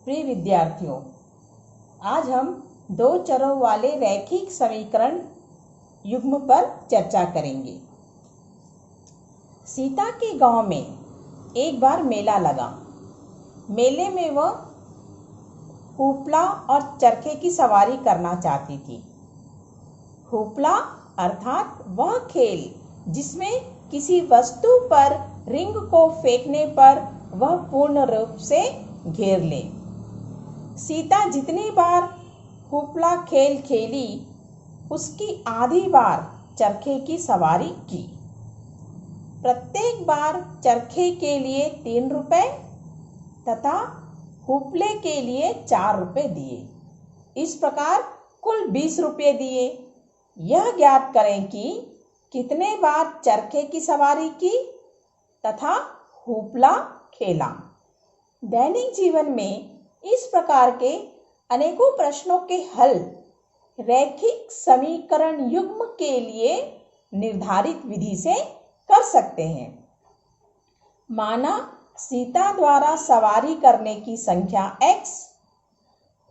प्रिय विद्यार्थियों, आज हम दो चरों वाले रैखिक समीकरण युग्म पर चर्चा करेंगे। सीता के गांव में एक बार मेला लगा। मेले में वह हुपला और चरखे की सवारी करना चाहती थी। हुपला अर्थात वह खेल जिसमें किसी वस्तु पर रिंग को फेंकने पर वह पूर्ण रूप से घेर ले। सीता जितनी बार हुपला खेल खेली, उसकी आधी बार चरखे की सवारी की। प्रत्येक बार चरखे के लिए 3 रुपए तथा हुपले के लिए 4 रुपए दिए। इस प्रकार कुल 20 रुपये दिए। यह ज्ञात करें कि कितने बार चरखे की सवारी की तथा हुपला खेला। दैनिक जीवन में इस प्रकार के अनेकों प्रश्नों के हल रैखिक समीकरण युग्म के लिए निर्धारित विधि से कर सकते हैं। माना सीता द्वारा सवारी करने की संख्या x,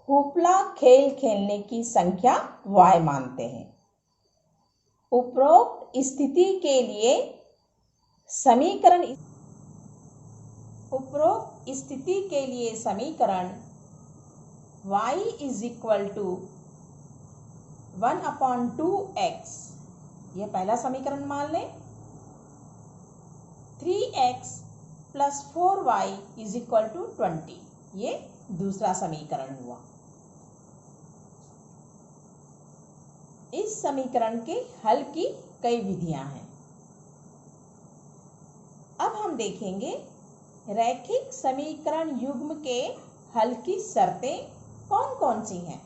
हुपला खेल खेलने की संख्या y मानते हैं। उपरोक्त स्थिति के लिए समीकरण y is equal to 1/2x, यह पहला समीकरण मान लें। 3x plus 4y is equal to 20, ये दूसरा समीकरण हुआ। इस समीकरण के हल की कई विधियां हैं। अब हम देखेंगे रैखिक समीकरण युग्म के हल की शर्तें कौन कौन सी हैं।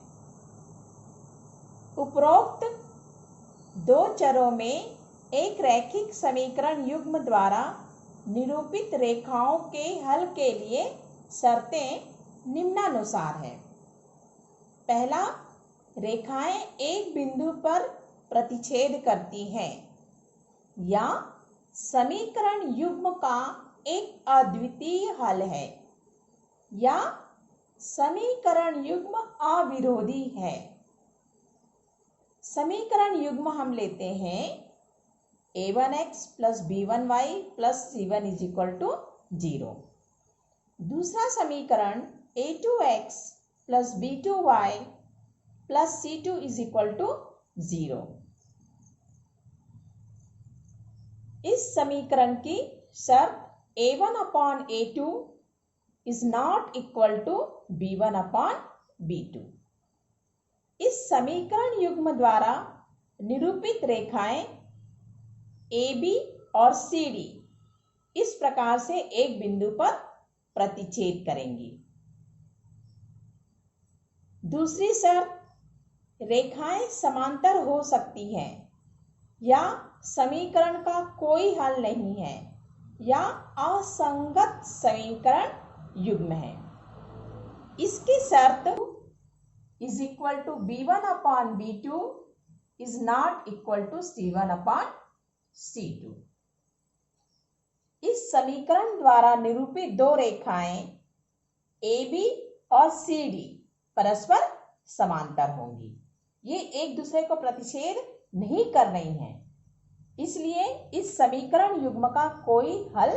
उपरोक्त दो चरों में एक रैखिक समीकरण युग्म द्वारा निरूपित रेखाओं के हल के लिए शर्तें निम्नानुसार हैं। पहला, रेखाएं एक बिंदु पर प्रतिच्छेद करती हैं या समीकरण युग्म का एक अद्वितीय हल है या समीकरण युग्म अविरोधी है। समीकरण युग्म हम लेते हैं a1x plus b1y plus c1 is equal to 0। दूसरा समीकरण a2x plus b2y plus c2 is equal to 0। इस समीकरण की शर्त a1/a2 is not equal to b1/b2। इस समीकरण युग्म द्वारा निरूपित रेखाएं AB और CD इस प्रकार से एक बिंदु पर प्रतिच्छेद करेंगी। दूसरी शर्त, रेखाएं समांतर हो सकती हैं या समीकरण का कोई हल नहीं है या असंगत समीकरण युग्म है। इसकी शर्त is equal to b1/b2 is not equal to c1/c2। इस समीकरण द्वारा निरूपित दो रेखाएं AB और CD परस्पर समांतर होंगी। ये एक दूसरे को प्रतिच्छेद नहीं कर रही हैं, इसलिए इस समीकरण युग्म का कोई हल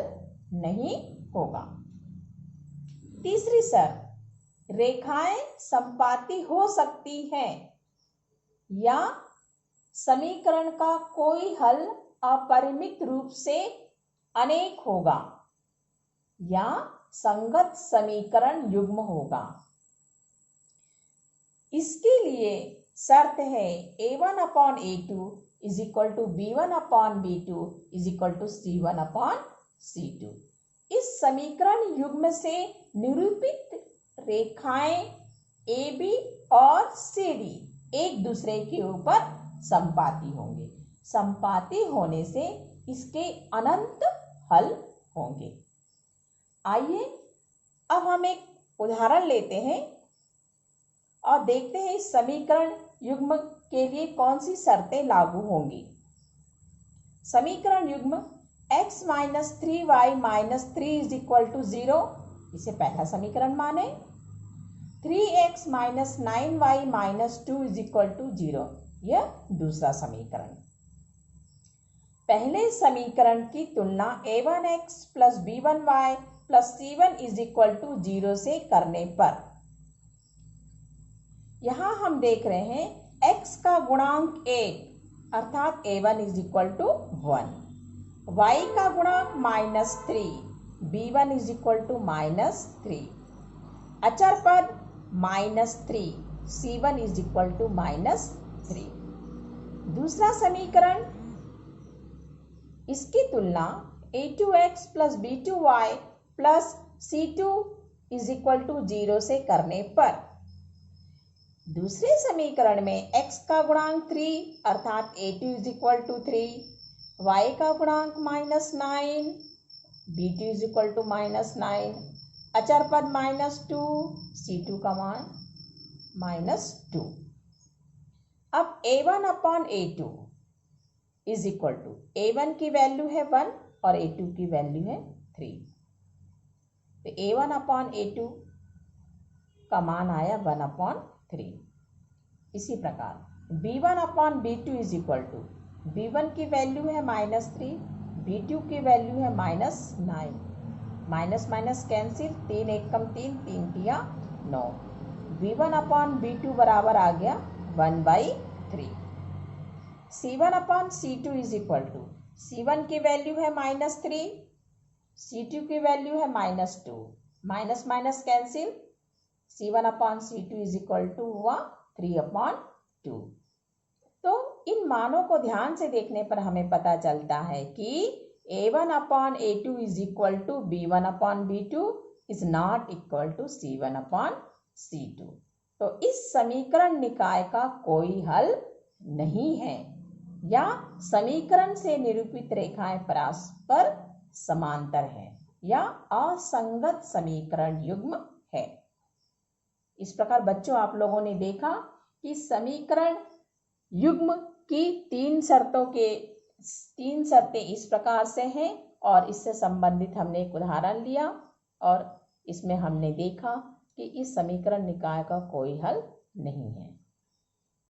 नहीं होगा। तीसरी शर्त, रेखाएं समपाती हो सकती हैं या समीकरण का कोई हल अपरिमित रूप से अनेक होगा या संगत समीकरण युग्म होगा। इसके लिए शर्त है a1/a2 is equal to b1/b2 is equal to c1/c2। इस समीकरण युग्म से निरूपित रेखाएं AB और CD एक दूसरे के ऊपर समपाती होंगे। समपाती होने से इसके अनंत हल होंगे। आइए अब हम एक उदाहरण लेते हैं और देखते हैं इस समीकरण युग्म के लिए कौन सी शर्तें लागू होंगी। समीकरण युग्म x - 3y - 3 is equal to 0, इसे पहला समीकरण माने। 3x minus 9y minus 2 is equal to 0। यह दूसरा समीकरण। पहले समीकरण की तुलना a1x plus b1y plus c1 is equal to 0 से करने पर यहां हम देख रहे हैं x का गुणांक 1 अर्थात a1 is equal to 1, y का गुणांक -3, b1 इज इक्वल टू -3, अचर पद -3, c1 इज इक्वल टू -3। दूसरा समीकरण, इसकी तुलना a2x plus b2y plus c2 is equal to 0 से करने पर दूसरे समीकरण में x का गुणांक 3 अर्थात a2 is equal to 3, y का गुणांक -9, b2 इज इक्वल टू -9, अचर पद -2, c2 का मान -2। अब a1 upon a2 is equal to a1 की वैल्यू है 1 और a2 की वैल्यू है 3, तो a1 अपॉन a2 का मान आया 1 अपॉन 3। इसी प्रकार b1 upon b2 is equal to b1 की वैल्यू है -3, b2 की वैल्यू है -9, माइनस माइनस कैंसिल, 3 1 कम 3, 3 तिया 9, b1 अपॉन b2 बराबर आ गया 1/3। c1 upon c2 is equal to c1 की वैल्यू है -3, c2 की वैल्यू है -2, minus minus cancel, c1 upon c2 is equal to हुआ 3/2। तो इन मानों को ध्यान से देखने पर हमें पता चलता है कि a1 upon a2 is equal to b1 upon b2 is not equal to c1 upon c2। तो इस समीकरण निकाय का कोई हल नहीं है, या समीकरण से निरूपित रेखाएं परस्पर समांतर है या असंगत समीकरण युग्म है। इस प्रकार बच्चों आप लोगों ने देखा कि समीकरण युग्म की तीन शर्तें इस प्रकार से हैं और इससे संबंधित हमने एक उदाहरण लिया और इसमें हमने देखा कि इस समीकरण निकाय का कोई हल नहीं है।